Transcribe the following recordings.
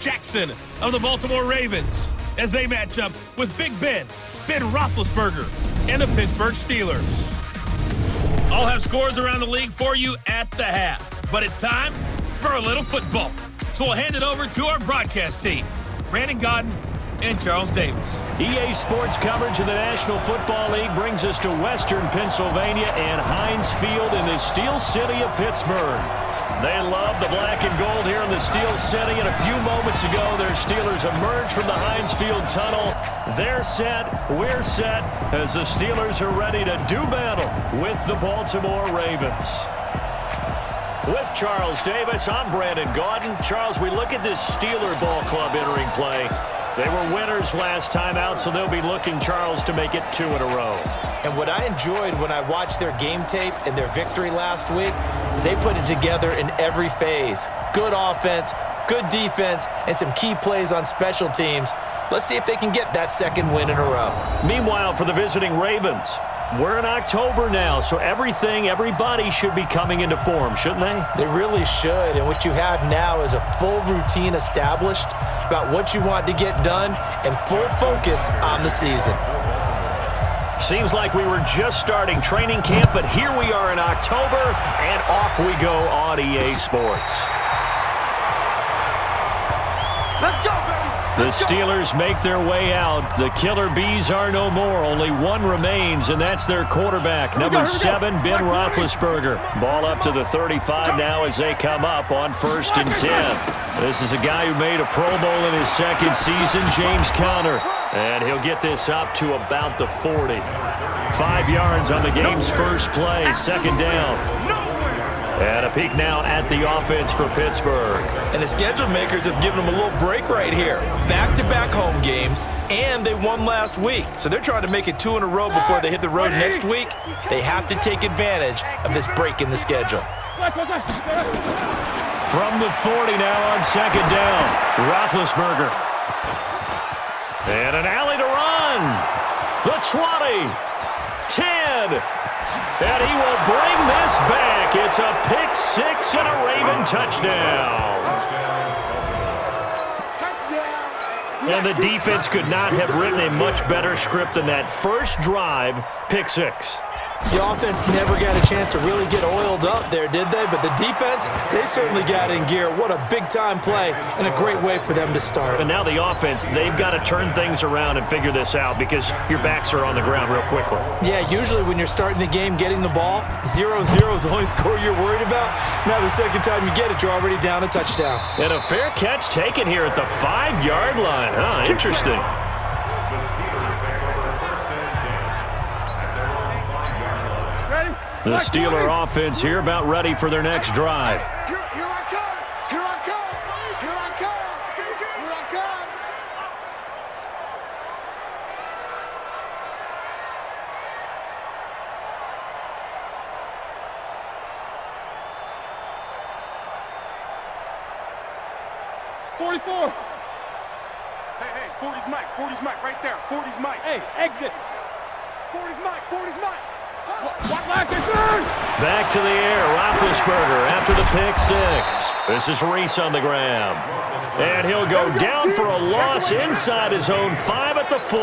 Jackson of the Baltimore Ravens as they match up with Big Ben Roethlisberger, and the Pittsburgh Steelers. I'll have scores around the league for you at the half, but it's time for a little football. So we'll hand it over to our broadcast team, Brandon Godden and Charles Davis. EA Sports coverage of the National Football League brings us to Western Pennsylvania and Heinz Field in the Steel City of Pittsburgh. They love the black and gold here in the Steel City, and a few moments ago, their Steelers emerged from the Heinz Field tunnel. They're set, we're set, as the Steelers are ready to do battle with the Baltimore Ravens. With Charles Davis, I'm Brandon Godden. Charles, we look at this Steeler ball club entering play. They were winners last time out, so they'll be looking, Charles, to make it 2 in a row. And what I enjoyed when I watched their game tape and their victory last week is they put it together in every phase. Good offense, good defense, and some key plays on special teams. Let's see if they can get that second win in a row. Meanwhile, for the visiting Ravens, we're in October now, so everybody should be coming into form, shouldn't they? They really should, and what you have now is a full routine established about what you want to get done and full focus on the season. Seems like we were just starting training camp, but here we are in October, and off we go on EA Sports. Let's go, baby! The Steelers make their way out. The Killer Bees are no more. Only one remains, and that's their quarterback, number 7, Ben Roethlisberger. Ball up to the 35 now as they come up on 1st and 10. This is a guy who made a Pro Bowl in his second season, James Conner. And he'll get this up to about the 40. 5 yards on the game's first play, 2nd down. And a peek now at the offense for Pittsburgh. And the schedule makers have given them a little break right here. Back-to-back home games, and they won last week. So they're trying to make it 2 in a row before they hit the road next week. They have to take advantage of this break in the schedule. From the 40 now on 2nd down, Roethlisberger. And an alley to run. The 20, 10. And he will bring this back. It's a pick 6 and a Raven touchdown. And the defense could not have written a much better script than that first drive, pick 6. The offense never got a chance to really get oiled up there, did they? But the defense, they certainly got in gear. What a big-time play and a great way for them to start. And now the offense, they've got to turn things around and figure this out because your backs are on the ground real quickly. Yeah, usually when you're starting the game getting the ball, 0-0 is the only score you're worried about. Now the second time you get it, you're already down a touchdown. And a fair catch taken here at the 5-yard line. Huh, interesting. The Steeler offense here about ready for their next drive. Here I come! Here I come! Here I come! Here I come! '44. Hey, 40's Mike, right there. 40's Mike. Hey, exit. 40's Mike. Back to the air, Roethlisberger after the pick 6. This is Reese on the ground. And he'll go down for a loss inside his own 5 at the 4.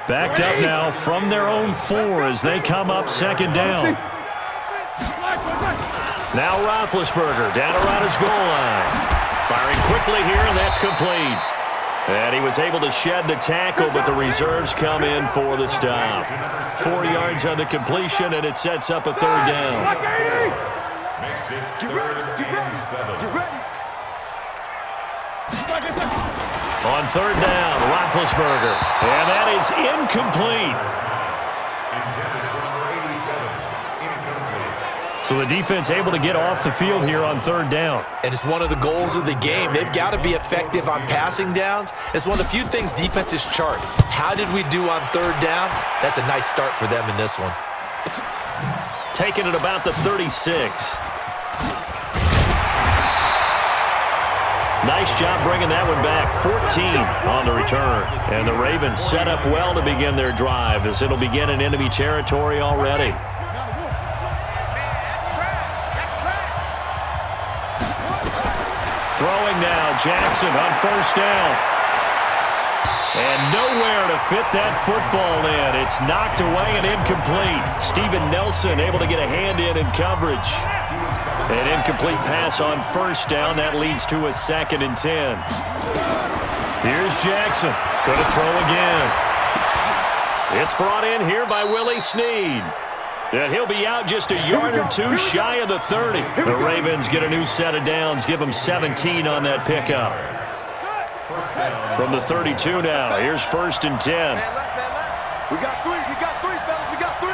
Backed up now from their own 4 as they come up 2nd down. Now Roethlisberger down around his goal line. Firing quickly here, and that's complete. And he was able to shed the tackle, but the reserves come in for the stop. 4 yards on the completion, and it sets up a 3rd down. Get ready. On 3rd down, Roethlisberger. And that is incomplete. So the defense able to get off the field here on 3rd down. And it's one of the goals of the game. They've got to be effective on passing downs. It's one of the few things defenses chart. How did we do on 3rd down? That's a nice start for them in this one. Taking it about the 36. Nice job bringing that one back. 14 on the return. And the Ravens set up well to begin their drive as it'll begin in enemy territory already. Throwing now, Jackson on first down. And nowhere to fit that football in. It's knocked away and incomplete. Steven Nelson able to get a hand in coverage. An incomplete pass on first down. That leads to a 2nd and 10. Here's Jackson. Going to throw again. It's brought in here by Willie Snead. And he'll be out just a yard or two shy of the 30. The Ravens get a new set of downs. Give them 17 on that pickup. From the 32 now. Here's 1st and 10. We got 3. We got 3, fellas. We got 3.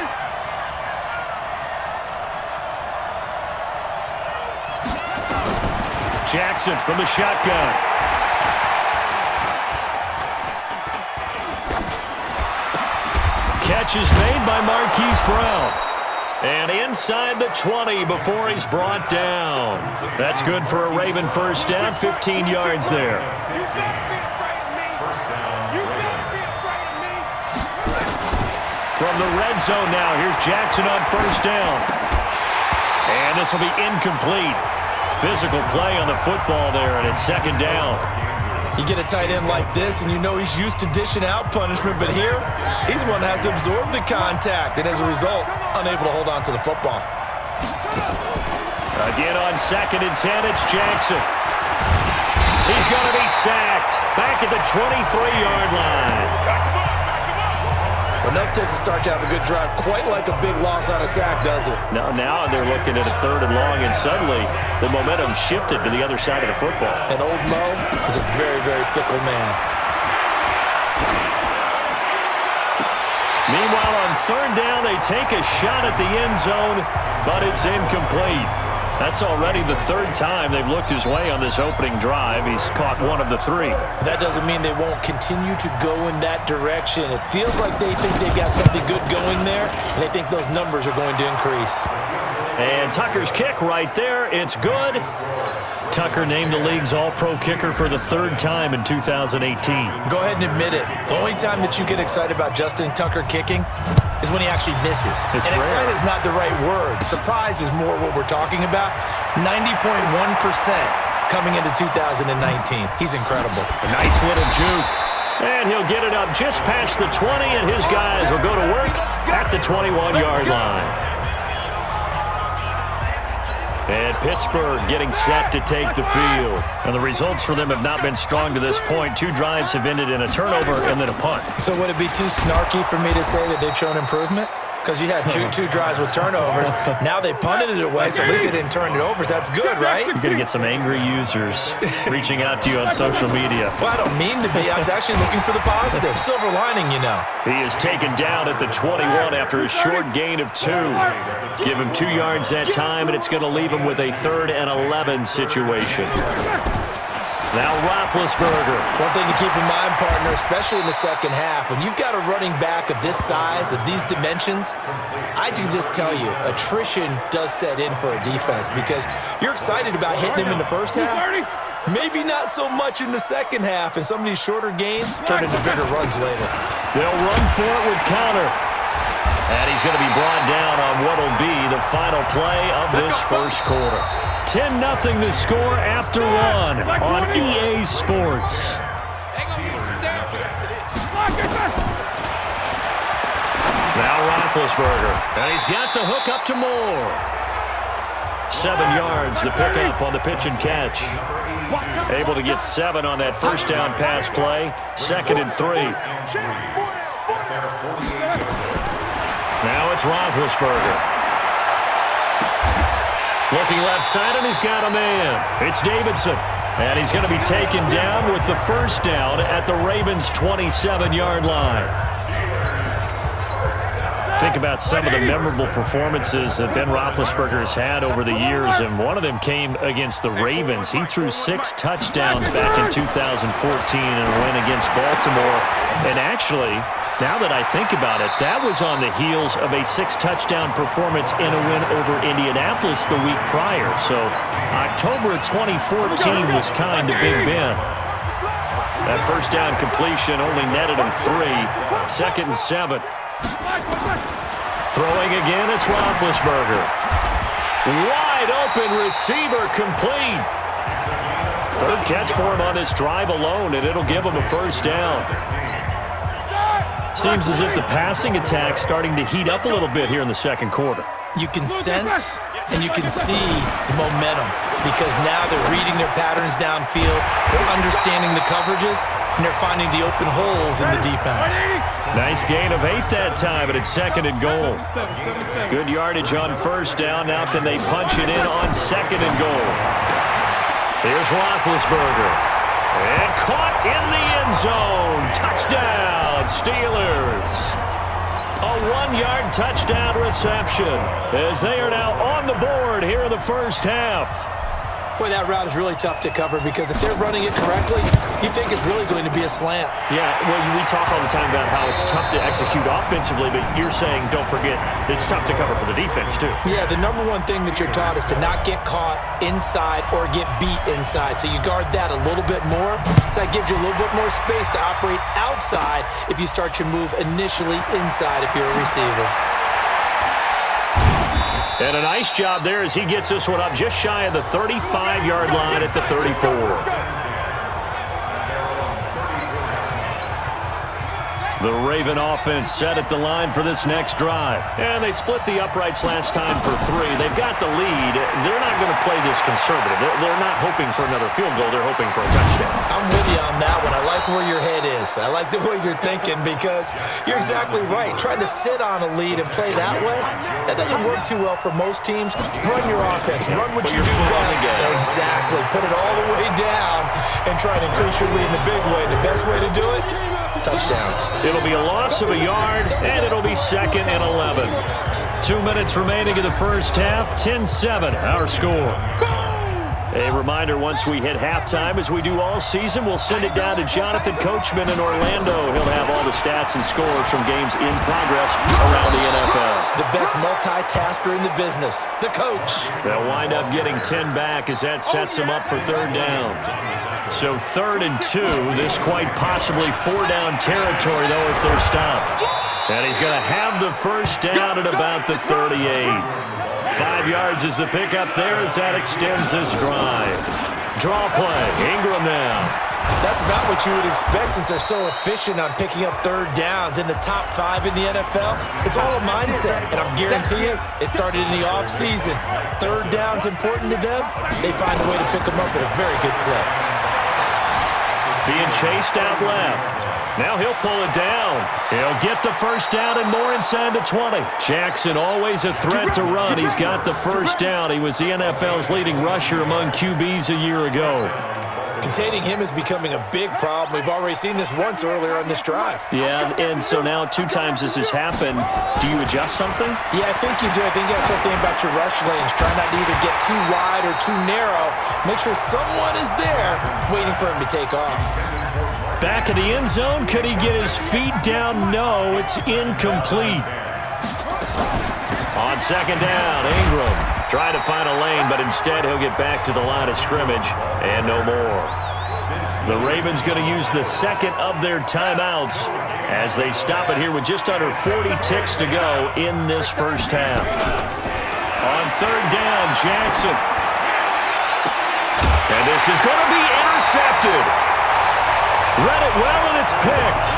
Jackson from the shotgun. Catch is made by Marquise Brown. And inside the 20 before he's brought down. That's good for a Raven first down, 15 yards there. From the red zone now, here's Jackson on first down. And this will be incomplete. Physical play on the football there, and it's 2nd down. You get a tight end like this, and you know he's used to dishing out punishment, but here, he's the one that has to absorb the contact, and as a result, unable to hold on to the football. Again on 2nd and 10, it's Jackson. He's going to be sacked back at the 23-yard line. Enough takes to start to have a good drive, quite like a big loss on a sack, does it? Now they're looking at a 3rd and long, and suddenly the momentum shifted to the other side of the football. And old Mo is a very, very fickle man. Meanwhile, on 3rd down, they take a shot at the end zone, but it's incomplete. That's already the 3rd time they've looked his way on this opening drive. He's caught 1 of the 3. That doesn't mean they won't continue to go in that direction. It feels like they think they've got something good going there, and they think those numbers are going to increase. And Tucker's kick right there. It's good. Tucker named the league's all-pro kicker for the 3rd time in 2018. Go ahead and admit it. The only time that you get excited about Justin Tucker kicking is when he actually misses. It's and rare. excited is not the right word. Surprise is more what we're talking about. 90.1% coming into 2019. He's incredible. A nice little juke. And he'll get it up just past the 20, and his guys will go to work at the 21-yard line. And Pittsburgh getting set to take the field. And the results for them have not been strong to this point. 2 drives have ended in a turnover and then a punt. So would it be too snarky for me to say that they've shown improvement? Because you had two drives with turnovers. Now they punted it away, so at least they didn't turn it over. So that's good, right? You're going to get some angry users reaching out to you on social media. Well, I don't mean to be. I was actually looking for the positive. Silver lining, you know. He is taken down at the 21 after a short gain of 2. Give him 2 yards that time, and it's going to leave him with a 3rd and 11 situation. Now Roethlisberger. One thing to keep in mind, partner, especially in the second half, when you've got a running back of this size, of these dimensions, I can just tell you, attrition does set in for a defense because you're excited about hitting him in the first half. Maybe not so much in the second half, and some of these shorter gains turn into bigger runs later. They'll run for it with counter. And he's going to be brought down on what will be the final play of this first quarter. 10-0 the score after 1 on EA Sports. Now Roethlisberger, and he's got the hook up to Moore. 7 yards, the pickup on the pitch and catch. Able to get 7 on that first down pass play. 2nd and 3. Now it's Roethlisberger. Looking left side, and he's got a man. It's Davidson. And he's going to be taken down with the first down at the Ravens' 27-yard line. Think about some of the memorable performances that Ben Roethlisberger has had over the years, and one of them came against the Ravens. He threw 6 touchdowns back in 2014 in a win against Baltimore. And actually, now that I think about it, that was on the heels of a 6-touchdown performance in a win over Indianapolis the week prior. So October of 2014 was kind to Big Ben. That first down completion only netted him 3. 2nd and 7. Throwing again, it's Roethlisberger. Wide open receiver complete. Third catch for him on this drive alone, and it'll give him a first down. Seems as if the passing attack's starting to heat up a little bit here in the second quarter. You can sense and you can see the momentum because now they're reading their patterns downfield, they're understanding the coverages, and they're finding the open holes in the defense. Nice gain of 8 that time, and it's second and goal. Good yardage on first down. Now can they punch it in on second and goal? Here's Roethlisberger. And caught in the end zone. Touchdown, Steelers. A 1-yard touchdown reception as they are now on the board here in the first half. Boy, that route is really tough to cover because if they're running it correctly, you think it's really going to be a slant. Yeah, well, we talk all the time about how it's tough to execute offensively, but you're saying, don't forget, it's tough to cover for the defense, too. Yeah, the number one thing that you're taught is to not get caught inside or get beat inside. So you guard that a little bit more. So that gives you a little bit more space to operate outside if you start your move initially inside if you're a receiver. And a nice job there as he gets this one up just shy of the 35-yard line at the 34. The Raven offense set at the line for this next drive. And they split the uprights last time for 3. They've got the lead. They're not going to play this conservative. They're not hoping for another field goal. They're hoping for a touchdown. I'm with you on that one. I like where your head is. I like the way you're thinking because you're exactly right. Trying to sit on a lead and play that way, that doesn't work too well for most teams. Run your offense. Run what you do best. Exactly. Put it all the way down and try and increase your lead in a big way. The best way to do it? Touchdowns. It'll be a loss of a yard, and it'll be second and 11. 2 minutes remaining in the first half. 10-7, our score. A reminder, once we hit halftime, as we do all season, we'll send it down to Jonathan Coachman in Orlando. He'll have all the stats and scores from games in progress around the NFL. The best multitasker in the business, the coach. They'll wind up getting 10 back as that sets them up for third down. So 3rd and 2, this quite possibly 4-down territory, though, if they're stopped. And he's going to have the first down at about the 38. 5 yards is the pickup there as that extends this drive. Draw play, Ingram now. That's about what you would expect since they're so efficient on picking up third downs in the top 5 in the NFL. It's all a mindset, and I guarantee you, it started in the offseason. Third down's important to them. They find a way to pick them up at a very good clip. Being chased out left. Now he'll pull it down. He'll get the first down and more inside the 20. Jackson always a threat to run. He's got the first down. He was the NFL's leading rusher among QBs a year ago. Containing him is becoming a big problem. We've already seen this once earlier on this drive. Yeah, and so now 2 times this has happened. Do you adjust something? Yeah, I think you do. I think you got to start thinking about your rush lanes. Try not to either get too wide or too narrow. Make sure someone is there waiting for him to take off. Back in the end zone. Could he get his feet down? No, it's incomplete. On second down, Ingram trying to find a lane, but instead he'll get back to the line of scrimmage and no more. The Ravens going to use the second of their timeouts as they stop it here with just under 40 ticks to go in this first half. On third down, Jackson. And this is going to be intercepted. Read it well, and it's picked.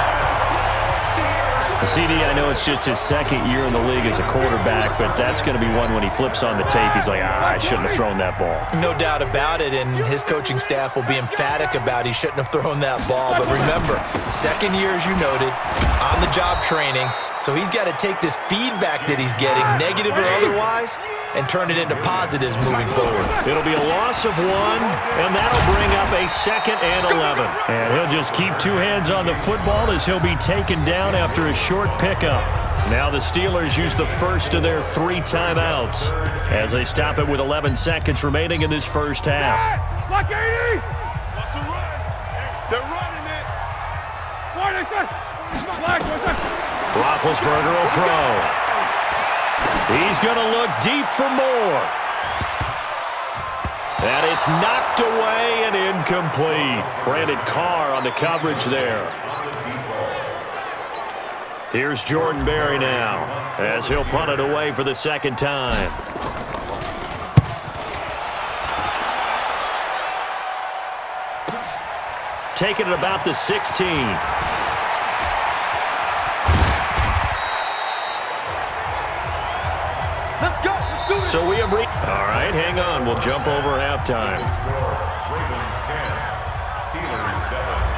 CD, I know it's just his second year in the league as a quarterback, but that's going to be one when he flips on the tape. He's like, I shouldn't have thrown that ball. No doubt about it, and his coaching staff will be emphatic about he shouldn't have thrown that ball. But remember, second year, as you noted, on-the-job training, so he's got to take this feedback that he's getting, negative or otherwise, and turn it into positives moving forward. It'll be a loss of 1, and that'll bring up a second and 11. And he'll just keep 2 hands on the football as he'll be taken down after a short pickup. Now the Steelers use the first of their 3 timeouts as they stop it with 11 seconds remaining in this first half. Block 80! They're running it! Roethlisberger will throw. He's going to look deep for more. And it's knocked away and incomplete. Brandon Carr on the coverage there. Here's Jordan Berry now as he'll punt it away for the second time. taken at about the 16. Let's go. Let's do it. So we have all right, hang on. We'll jump over halftime. Ravens 10, Steelers 7.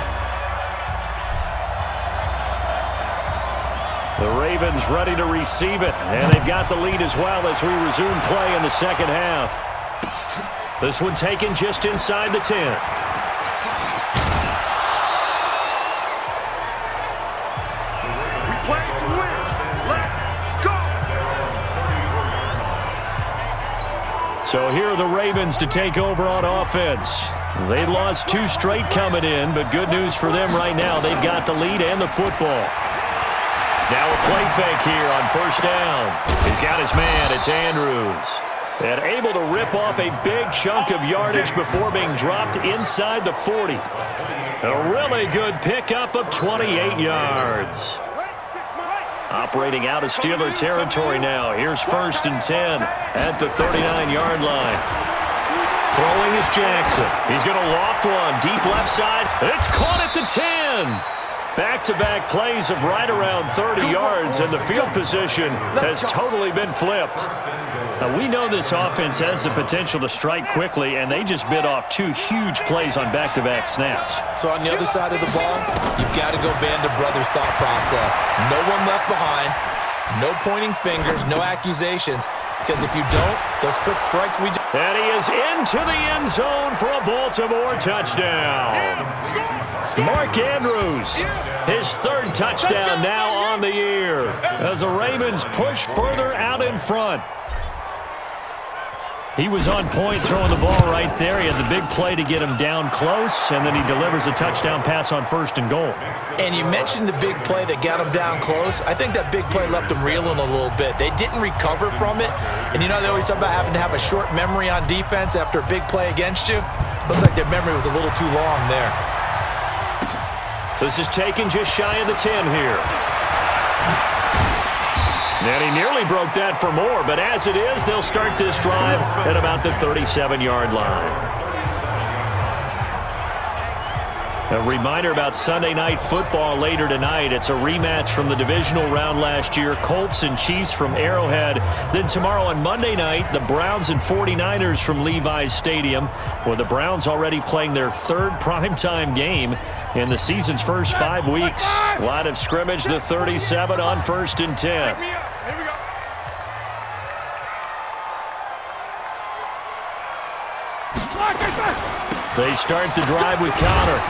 The Ravens ready to receive it, and they've got the lead as well as we resume play in the second half. This one taken just inside the 10. We play to win. Let's go. So here are the Ravens to take over on offense. They lost 2 straight coming in, but good news for them right now. They've got the lead and the football. Now a play fake here on first down. He's got his man. It's Andrews. And able to rip off a big chunk of yardage before being dropped inside the 40. A really good pickup of 28 yards. Operating out of Steeler territory now. Here's 1st and 10 at the 39-yard line. Throwing is Jackson. He's going to loft one. Deep left side. It's caught at the 10. Back-to-back plays of right around 30 yards, and the field position has totally been flipped. Now, we know this offense has the potential to strike quickly, and they just bit off 2 huge plays on back-to-back snaps. So on the other side of the ball, you've got to go Band of Brothers thought process. No one left behind, no pointing fingers, no accusations, because if you don't, those quick strikes we do. And he is into the end zone for a Baltimore touchdown. Mark Andrews, his 3rd touchdown now on the year as the Ravens push further out in front. He was on point throwing the ball right there. He had the big play to get him down close, and then he delivers a touchdown pass on 1st and goal. And you mentioned the big play that got him down close. I think that big play left him reeling a little bit. They didn't recover from it. And you know they always talk about having to have a short memory on defense after a big play against you. Looks like their memory was a little too long there. This is taken just shy of the 10 here. And he nearly broke that for more, but as it is, they'll start this drive at about the 37-yard line. A reminder about Sunday Night Football later tonight. It's a rematch from the divisional round last year, Colts and Chiefs from Arrowhead. Then tomorrow on Monday night, the Browns and 49ers from Levi's Stadium, where the Browns already playing their 3rd primetime game in the season's first 5 weeks. Line of scrimmage, the 37 on 1st and 10. Here we go. They start the drive with Connor.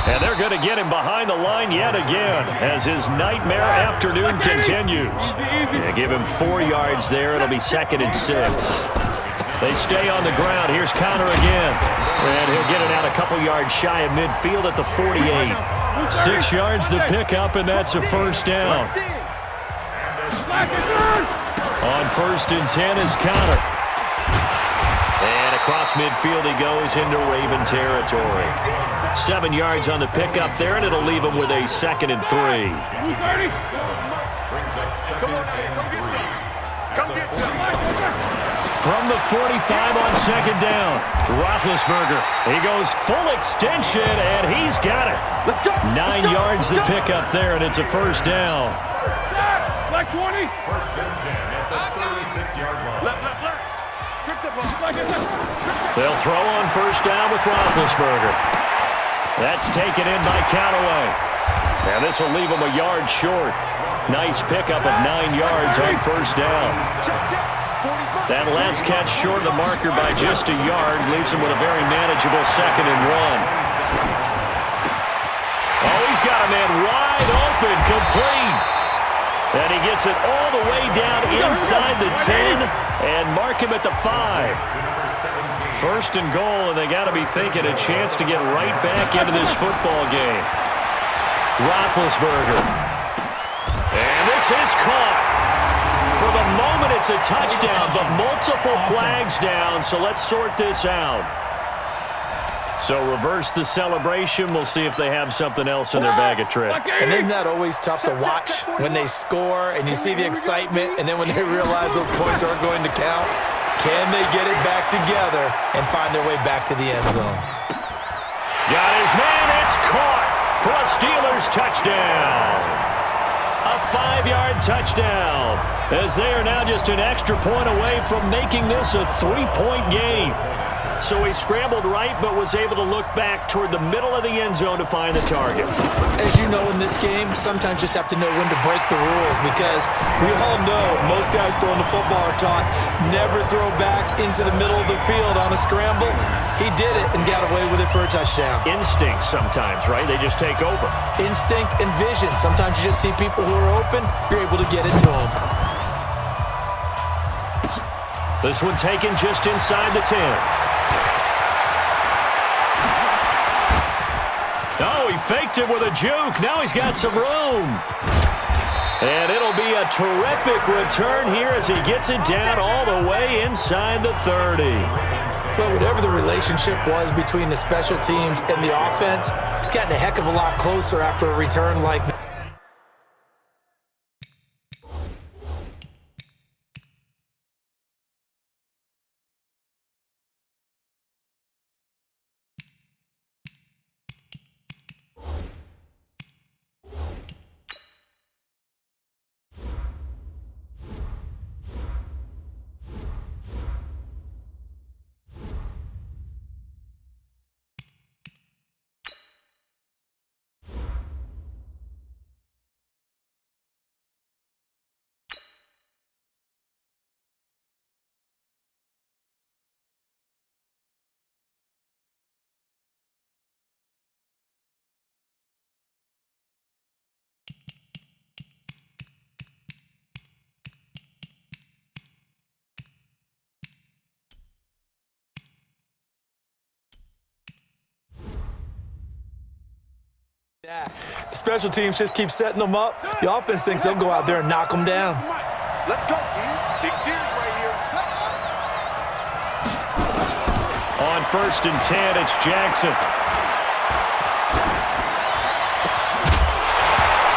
And they're going to get him behind the line yet again as his nightmare afternoon continues. Yeah, give him 4 yards there. It'll be 2nd and 6. They stay on the ground. Here's Connor again. And he'll get it out a couple yards shy of midfield at the 48. 6 yards the pickup, and that's a 1st down. On 1st and 10 is Connor. And across midfield he goes into Raven territory. 7 yards on the pickup there, and it'll leave him with a 2nd and 3. From the 45 on 2nd down, Roethlisberger. He goes full extension, and he's got it. 9 yards the pickup there, and it's a 1st down. Black 20. 1st and 10 at the 36-yard line. Left. Strip the ball. They'll throw on 1st down with Roethlisberger. That's taken in by Callaway. And this will leave him a yard short. Nice pickup of 9 yards on 1st down. That last catch short of the marker by just a yard leaves him with a very manageable 2nd and 1. Oh, he's got a man wide open, complete. And he gets it all the way down inside the 10 and mark him at the 5. 1st and goal, and they got to be thinking a chance to get right back into this football game. Roethlisberger. And this is caught. For the moment, it's a touchdown, but multiple flags down, so let's sort this out. So reverse the celebration. We'll see if they have something else in their bag of tricks. And isn't that always tough to watch when they score and you see the excitement, and then when they realize those points aren't going to count? Can they get it back together and find their way back to the end zone? Got his man. It's caught for a Steelers touchdown. A 5-yard touchdown, as they are now just an extra point away from making this a 3-point game. So he scrambled right, but was able to look back toward the middle of the end zone to find the target. As you know, in this game, sometimes you just have to know when to break the rules, because we all know most guys throwing the football are taught never throw back into the middle of the field on a scramble. He did it and got away with it for a touchdown. Instinct sometimes, right? They just take over. Instinct and vision. Sometimes you just see people who are open, you're able to get it to them. This one taken just inside the 10. Oh, he faked it with a juke. Now he's got some room. And it'll be a terrific return here as he gets it down all the way inside the 30. Well, whatever the relationship was between the special teams and the offense, it's gotten a heck of a lot closer after a return like that. The special teams just keep setting them up. The offense thinks they'll go out there and knock them down. Let's go, dude. Big series right here. On 1st and 10, it's Jackson.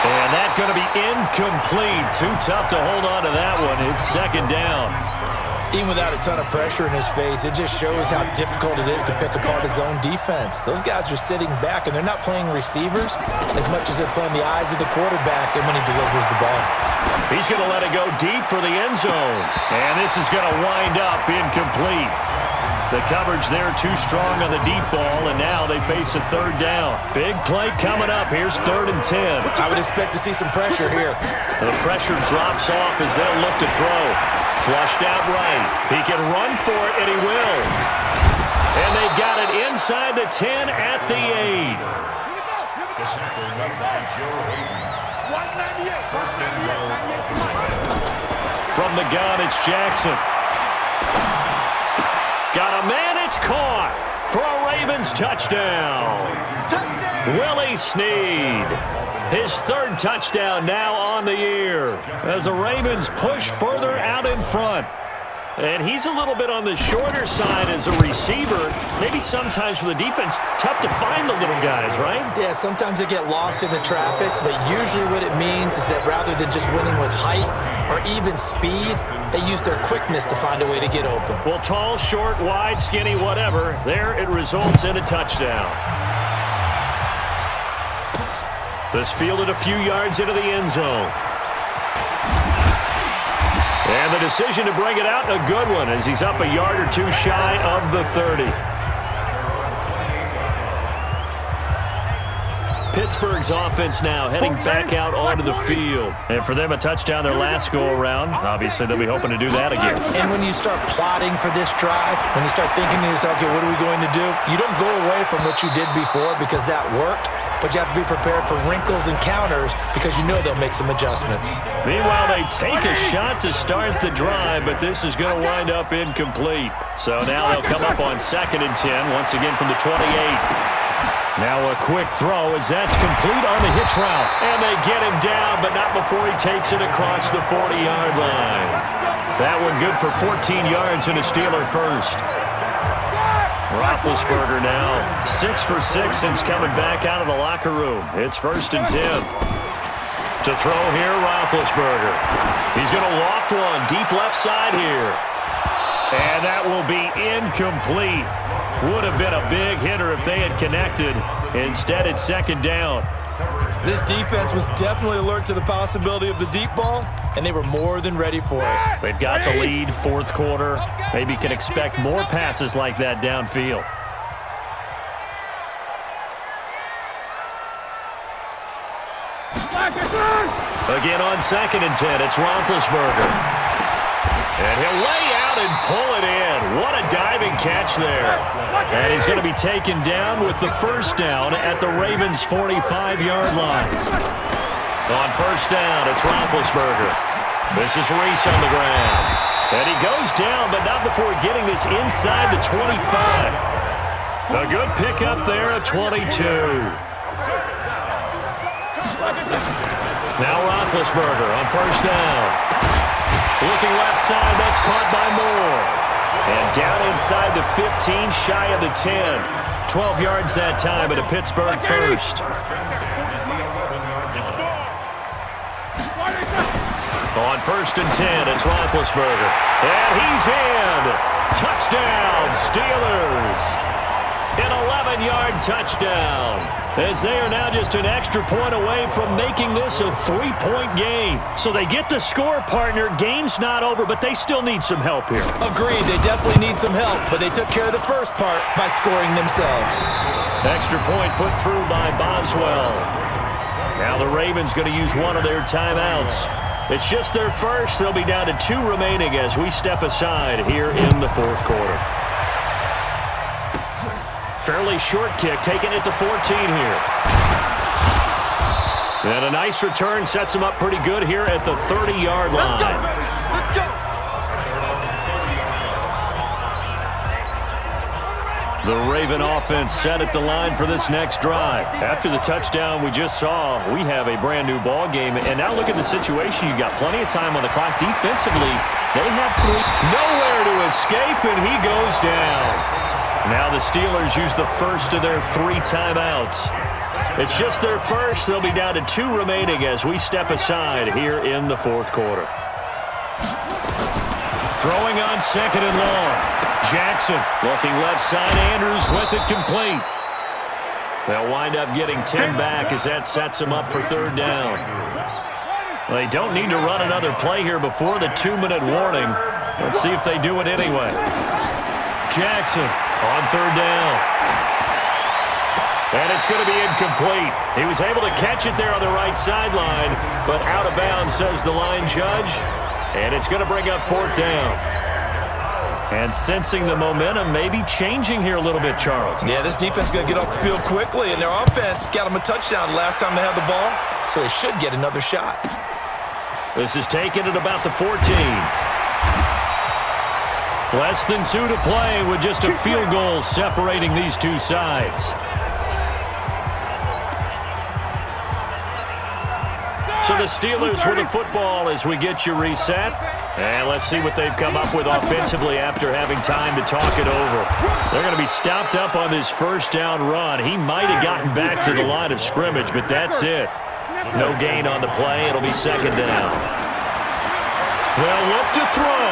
And that's going to be incomplete. Too tough to hold on to that one. It's 2nd down. Even without a ton of pressure in his face, it just shows how difficult it is to pick apart his own defense. Those guys are sitting back, and they're not playing receivers as much as they're playing the eyes of the quarterback and when he delivers the ball. He's going to let it go deep for the end zone. And this is going to wind up incomplete. The coverage there too strong on the deep ball, and now they face a 3rd down. Big play coming up. Here's 3rd and 10. I would expect to see some pressure here. The pressure drops off as they'll look to throw. Flushed out right. He can run for it, and he will. And they've got it inside the 10 at the 8. The tackle made by Joe Hayden. 198. First and goal. From the gun, it's Jackson. Got a man, it's caught for a Ravens touchdown. Willie Snead. His 3rd touchdown now on the year as the Ravens push further out in front. And he's a little bit on the shorter side as a receiver. Maybe sometimes for the defense, tough to find the little guys, right? Yeah, sometimes they get lost in the traffic, but usually what it means is that rather than just winning with height or even speed, they use their quickness to find a way to get open. Well, tall, short, wide, skinny, whatever, there it results in a touchdown. This fielded a few yards into the end zone. And the decision to bring it out, a good one, as he's up a yard or two shy of the 30. Pittsburgh's offense now heading back out onto the field. And for them, a touchdown their last go-around. Obviously, they'll be hoping to do that again. And when you start plotting for this drive, when you start thinking to yourself, okay, what are we going to do? You don't go away from what you did before because that worked, but you have to be prepared for wrinkles and counters because you know they'll make some adjustments. Meanwhile, they take a shot to start the drive, but this is going to wind up incomplete. So now they'll come up on 2nd and 10, once again from the 28. Now a quick throw as that's complete on the hitch route. And they get him down, but not before he takes it across the 40-yard line. That one good for 14 yards and a Steeler first. Roethlisberger now 6 for 6 since coming back out of the locker room. It's 1st and 10. To throw here, Roethlisberger. He's going to loft one deep left side here. And that will be incomplete. Would have been a big hitter if they had connected. Instead, it's second down. This defense was definitely alert to the possibility of the deep ball, and they were more than ready for it. They've got the lead, fourth quarter. Maybe can expect more passes like that downfield. Again on 2nd and 10, it's Roethlisberger. And he'll lay out and pull it in. What a diving catch there. And he's going to be taken down with the first down at the Ravens' 45-yard line. On first down, it's Roethlisberger. This is Reese on the ground. And he goes down, but not before getting this inside the 25. A good pickup there at 22. Now Roethlisberger on first down. Looking left side, that's caught by Moore. And down inside the 15, shy of the 10. 12 yards that time at a Pittsburgh first. On first and 10, it's Roethlisberger. And he's in. Touchdown, Steelers. An 11-yard touchdown. As they are now just an extra point away from making this a 3-point game. So they get the score, partner. Game's not over, but they still need some help here. Agreed, they definitely need some help, but they took care of the first part by scoring themselves. Extra point put through by Boswell. Now the Ravens going to use one of their timeouts. It's just their first. They'll be down to 2 remaining as we step aside here in the fourth quarter. Fairly short kick, taking it to 14 here. And a nice return sets him up pretty good here at the 30-yard line. Let's go. The Raven offense set at the line for this next drive. After the touchdown we just saw, we have a brand new ball game. And now look at the situation. You've got plenty of time on the clock. Defensively, they have 3. Nowhere to escape, and he goes down. Now the Steelers use the first of their 3 timeouts. It's just their first. They'll be down to 2 remaining as we step aside here in the fourth quarter. Throwing on second and long. Jackson looking left side. Andrews with it complete. They'll wind up getting 10 back as that sets them up for third down. They don't need to run another play here before the 2-minute warning. Let's see if they do it anyway. Jackson on third down. And it's going to be incomplete. He was able to catch it there on the right sideline, but out of bounds, says the line judge. And it's going to bring up fourth down. And sensing the momentum maybe changing here a little bit, Charles. Yeah, this defense is going to get off the field quickly, and their offense got them a touchdown last time they had the ball, so they should get another shot. This is taken at about the 14. Less than 2 to play with just a field goal separating these two sides. So the Steelers with the football as we get you reset. And let's see what they've come up with offensively after having time to talk it over. They're going to be stopped up on this first down run. He might have gotten back to the line of scrimmage, but that's it. No gain on the play. It'll be second down. They'll look to throw.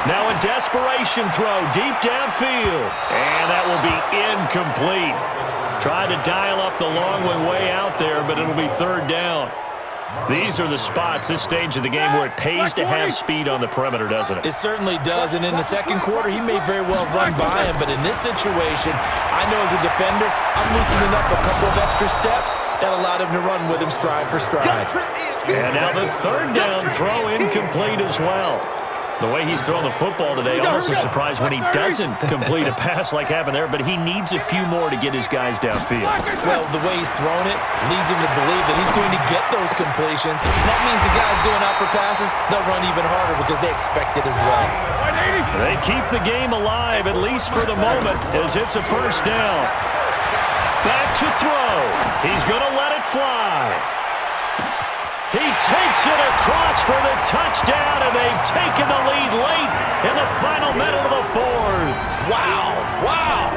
Now a desperation throw deep downfield. And that will be incomplete. Tried to dial up the long way out there, but it'll be third down. These are the spots, this stage of the game, where it pays to have speed on the perimeter, doesn't it? It certainly does, and in the second quarter, he may very well run by him, but in this situation, I know as a defender, I'm loosening up a couple of extra steps that allowed him to run with him stride for stride. And now the third down throw incomplete as well. The way he's throwing the football today, almost a surprise when he doesn't complete a pass like happened there, but he needs a few more to get his guys downfield. Well, the way he's thrown it leads him to believe that he's going to get those completions. And that means the guys going out for passes, they'll run even harder because they expect it as well. They keep the game alive, at least for the moment, as it's a first down. Back to throw. He's going to let it fly. He takes it across for the touchdown, and they've taken the lead late in the final minute of the fourth. Wow, wow.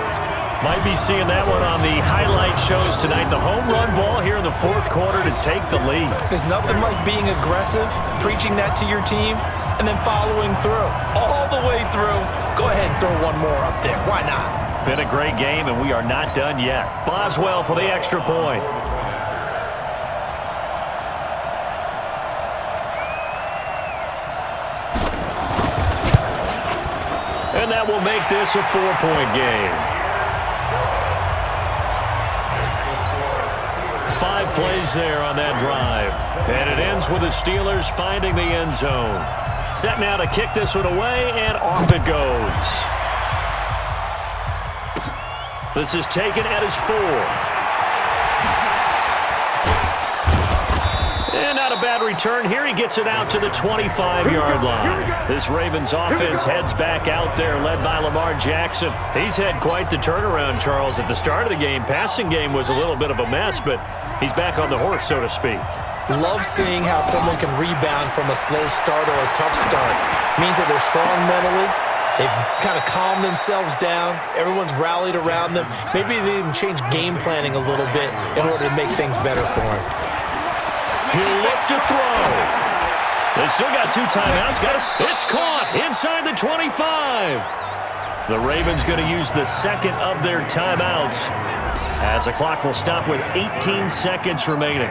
Might be seeing that one on the highlight shows tonight. The home run ball here in the fourth quarter to take the lead. There's nothing like being aggressive, preaching that to your team, and then following through. All the way through. Go ahead and throw one more up there. Why not? Been a great game, and we are not done yet. Boswell for the extra point. And that will make this a 4-point game. 5 plays there on that drive. And it ends with the Steelers finding the end zone. Set now to kick this one away, and off it goes. This is taken at his 4. And not a bad return here. He gets it out to the 25-yard line. This Ravens offense heads back out there, led by Lamar Jackson. He's had quite the turnaround, Charles. At the start of the game, passing game was a little bit of a mess, but he's back on the horse, so to speak. Love seeing how someone can rebound from a slow start or a tough start. Means that they're strong mentally. They've kind of calmed themselves down. Everyone's rallied around them. Maybe they even changed game planning a little bit in order to make things better for him. He'll look to throw. They still got 2 timeouts. It's caught inside the 25. The Ravens going to use the second of their timeouts as the clock will stop with 18 seconds remaining.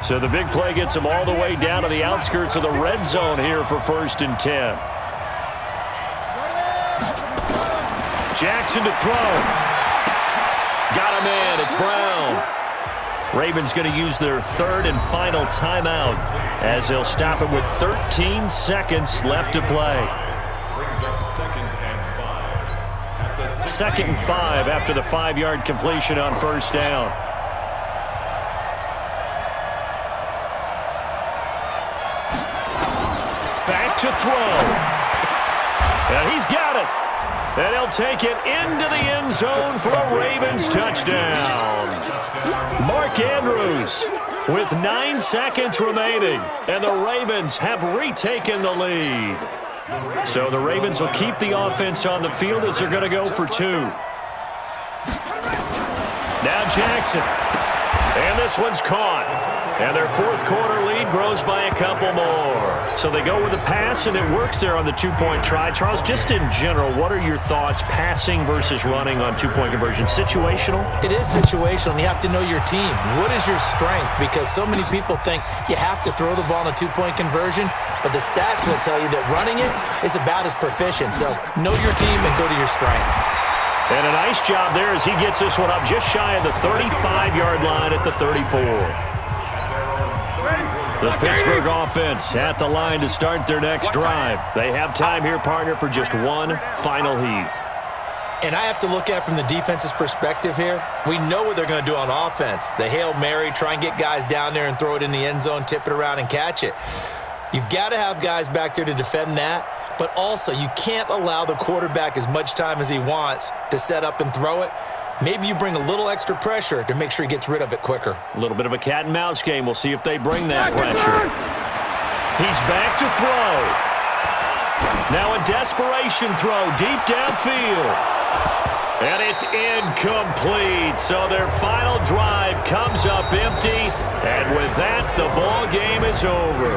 So the big play gets them all the way down to the outskirts of the red zone here for 1st and 10. Jackson to throw. Got him in. It's Brown. Ravens going to use their 3rd and final timeout as they'll stop it with 13 seconds left to play. 2nd and 5 after the 5-yard completion on 1st down. Back to throw. And he's got it. And he'll take it into the end zone for a Ravens touchdown. Mark Andrews with 9 seconds remaining. And the Ravens have retaken the lead. So the Ravens will keep the offense on the field as they're going to go for 2. Now Jackson. And this one's caught. And their 4th quarter lead grows by a couple more. So they go with a pass, and it works there on the 2-point try. Charles, just in general, what are your thoughts passing versus running on 2-point conversion? Situational? It is situational, and you have to know your team. What is your strength? Because so many people think you have to throw the ball on a 2-point conversion, but the stats will tell you that running it is about as proficient. So know your team and go to your strength. And a nice job there as he gets this one up just shy of the 35-yard line at the 34. The Pittsburgh offense at the line to start their next drive. They have time here, partner, for just one final heave. And I have to look at it from the defense's perspective here. We know what they're going to do on offense. The Hail Mary, try and get guys down there and throw it in the end zone, tip it around and catch it. You've got to have guys back there to defend that, but also you can't allow the quarterback as much time as he wants to set up and throw it. Maybe you bring a little extra pressure to make sure he gets rid of it quicker. A little bit of a cat and mouse game. We'll see if they bring that pressure. He's back to throw. Now a desperation throw deep downfield. And it's incomplete. So their final drive comes up empty. And with that, the ball game is over.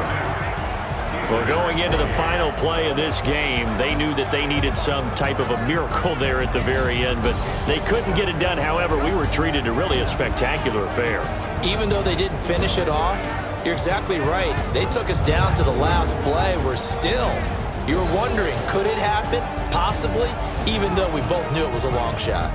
Well, going into the final play of this game, they knew that they needed some type of a miracle there at the very end, but they couldn't get it done. However, we were treated to really a spectacular affair. Even though they didn't finish it off, you're exactly right. They took us down to the last play. We're still, you were wondering, could it happen? Possibly, even though we both knew it was a long shot.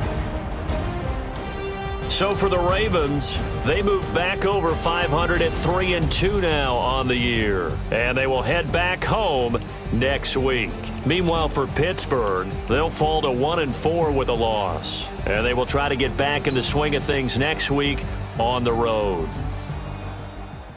So for the Ravens, they move back over 500 at 3-2 now on the year. And they will head back home next week. Meanwhile, for Pittsburgh, they'll fall to 1-4 with a loss. And they will try to get back in the swing of things next week on the road.